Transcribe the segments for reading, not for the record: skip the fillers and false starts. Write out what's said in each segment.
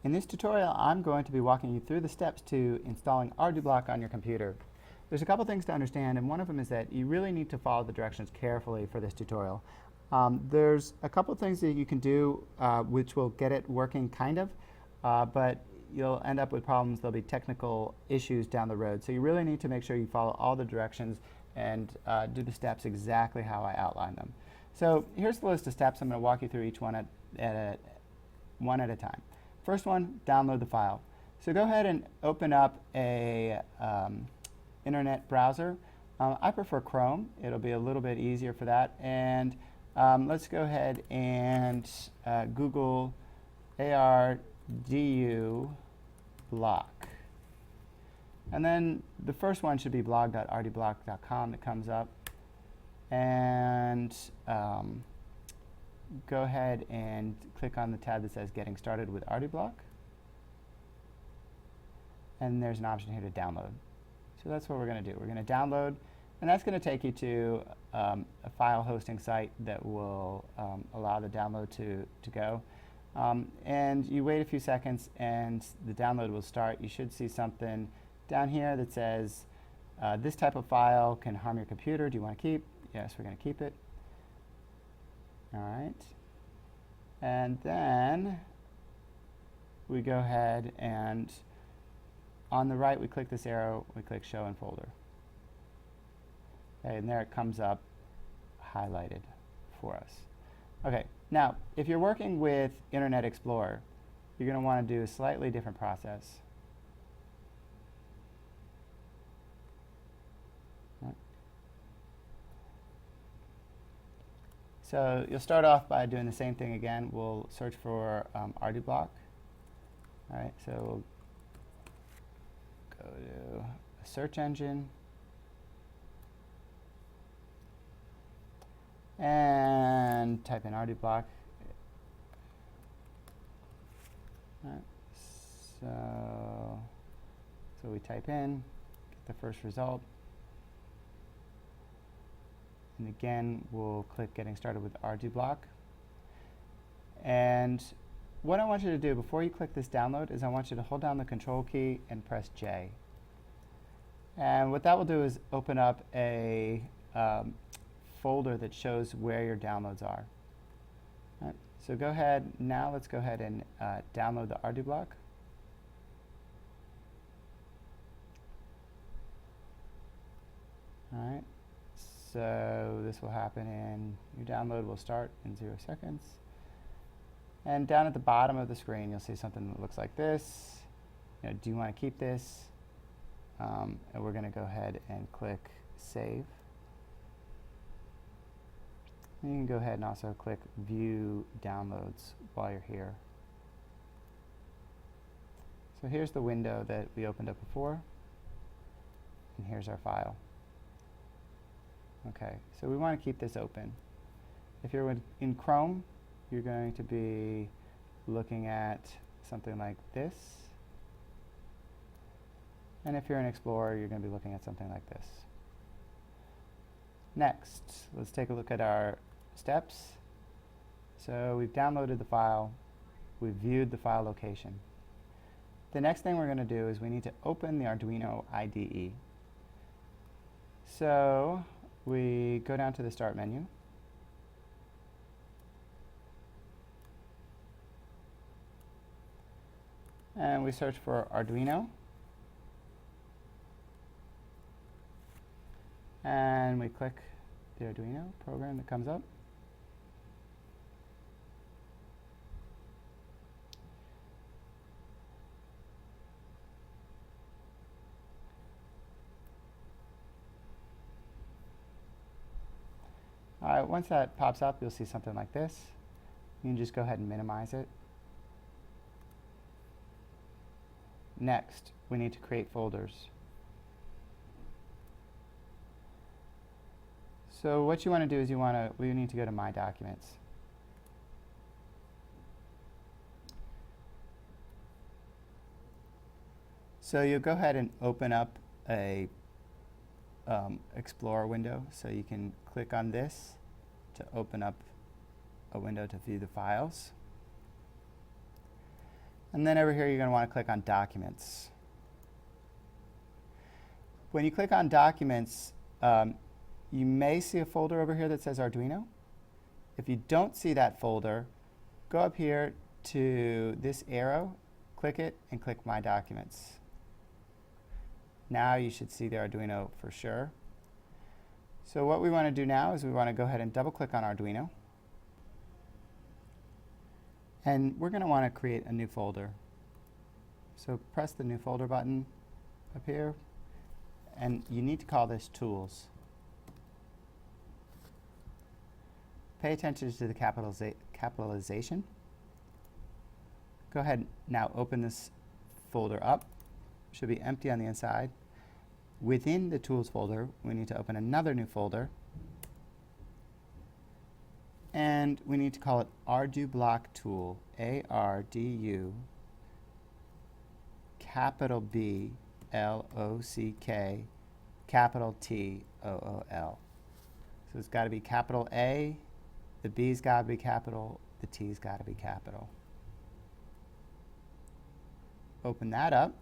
In this tutorial, I'm going to be walking you through the steps to installing ArduBlock on your computer. There's a couple things to understand, and one of them is that you really need to follow the directions carefully for this tutorial. There's a couple things that you can do which will get it working kind of, but you'll end up with problems. There'll be technical issues down the road. So you really need to make sure you follow all the directions and do the steps exactly how I outlined them. So here's the list of steps. I'm going to walk you through each one one at a time. First one, download the file. So go ahead and open up a internet browser. I prefer Chrome. It'll be a little bit easier for that. And let's go ahead and Google ArduBlock. And then the first one should be blog.ardublock.com that comes up. And go ahead and click on the tab that says Getting Started with ArduBlock. And there's an option here to download. So that's what we're going to do. We're going to download, and that's going to take you to a file hosting site that will allow the download to go. And you wait a few seconds, and the download will start. You should see something down here that says, this type of file can harm your computer. Do you want to keep? Yes, we're going to keep it. All right. And then we go ahead and on the right we click this arrow, we click Show in Folder. Okay, and there it comes up highlighted for us. Okay, now if you're working with Internet Explorer, you're going to want to do a slightly different process. So you'll start off by doing the same thing again. We'll search for ArduBlock. All right, so we'll go to a search engine and type in ArduBlock. All right, so we type in, get the first result. And again, we'll click Getting Started with ArduBlock. And what I want you to do before you click this download is I want you to hold down the Control key and press J. And what that will do is open up a folder that shows where your downloads are. All right, so go ahead, now let's go ahead and download the ArduBlock. All right. So this will happen and your download will start in 0 seconds. And down at the bottom of the screen, you'll see something that looks like this. You know, do you want to keep this? And we're going to go ahead and click Save. And you can go ahead and also click View Downloads while you're here. So here's the window that we opened up before. And here's our file. Okay, so we want to keep this open. If you're in Chrome, you're going to be looking at something like this. And if you're in Explorer, you're going to be looking at something like this. Next, let's take a look at our steps. So we've downloaded the file. We've viewed the file location. The next thing we're going to do is we need to open the Arduino IDE. So we go down to the Start menu. And we search for Arduino. And we click the Arduino program that comes up. All right, once that pops up, you'll see something like this. You can just go ahead and minimize it. Next, we need to create folders. So what you want to do is we need to go to My Documents. So you'll go ahead and open up a Explorer window. So you can click on this to open up a window to view the files. And then over here, you're going to want to click on Documents. When you click on Documents, you may see a folder over here that says Arduino. If you don't see that folder, go up here to this arrow, click it, and click My Documents. Now you should see the Arduino for sure. So what we want to do now is we want to go ahead and double-click on Arduino. And we're going to want to create a new folder. So press the New Folder button up here, and you need to call this Tools. Pay attention to the capitalization. Go ahead now, open this folder up. It should be empty on the inside. Within the Tools folder, we need to open another new folder. And we need to call it ArduBlock Tool, A-R-D-U, capital B, L-O-C-K, capital T-O-O-L. So it's got to be capital A, the B's got to be capital, the T's got to be capital. Open that up.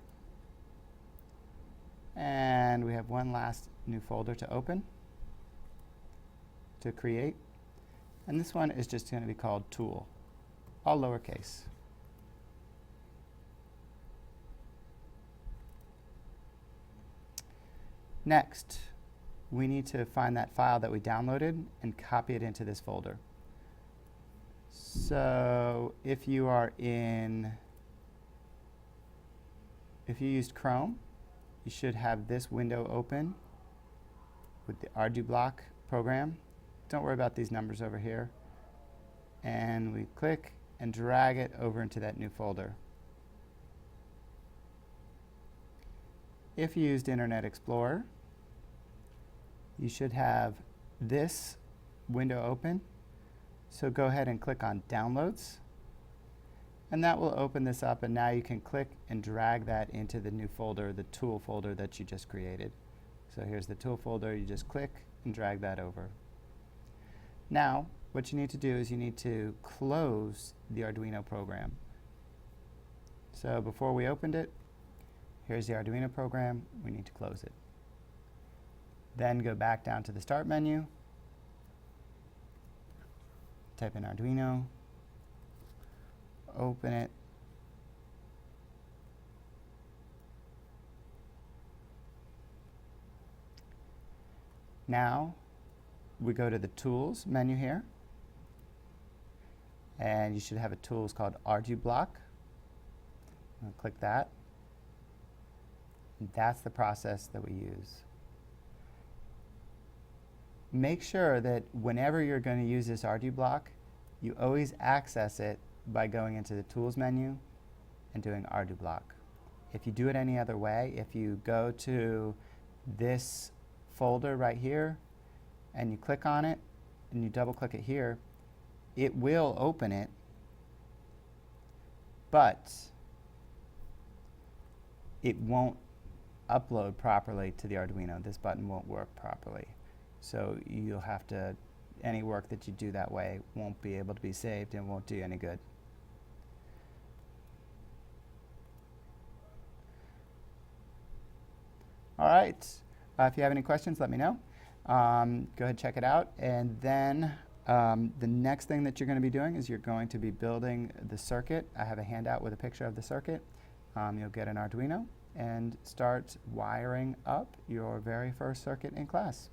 And we have one last new folder to open, to create. And this one is just going to be called Tool, all lowercase. Next, we need to find that file that we downloaded and copy it into this folder. So if you used Chrome, you should have this window open with the ArduBlock program. Don't worry about these numbers over here. And we click and drag it over into that new folder. If you used Internet Explorer, you should have this window open. So go ahead and click on Downloads. And that will open this up, and now you can click and drag that into the new folder, the tool folder that you just created. So here's the tool folder. You just click and drag that over. Now, what you need to do is you need to close the Arduino program. So before we opened it, here's the Arduino program. We need to close it. Then go back down to the Start menu, type in Arduino, open it, now we go to the Tools menu here, and you should have a tools called ArduBlock. I'll click that. And that's the process that we use. Make sure that whenever you're going to use this ArduBlock, you always access it by going into the Tools menu and doing ArduBlock. If you do it any other way, if you go to this folder right here and you click on it and you double click it here, it will open it, but it won't upload properly to the Arduino. This button won't work properly. So you'll have to, any work that you do that way won't be able to be saved and won't do you any good. All right, if you have any questions, let me know. Go ahead and check it out. And then the next thing that you're going to be doing is you're going to be building the circuit. I have a handout with a picture of the circuit. You'll get an Arduino and start wiring up your very first circuit in class.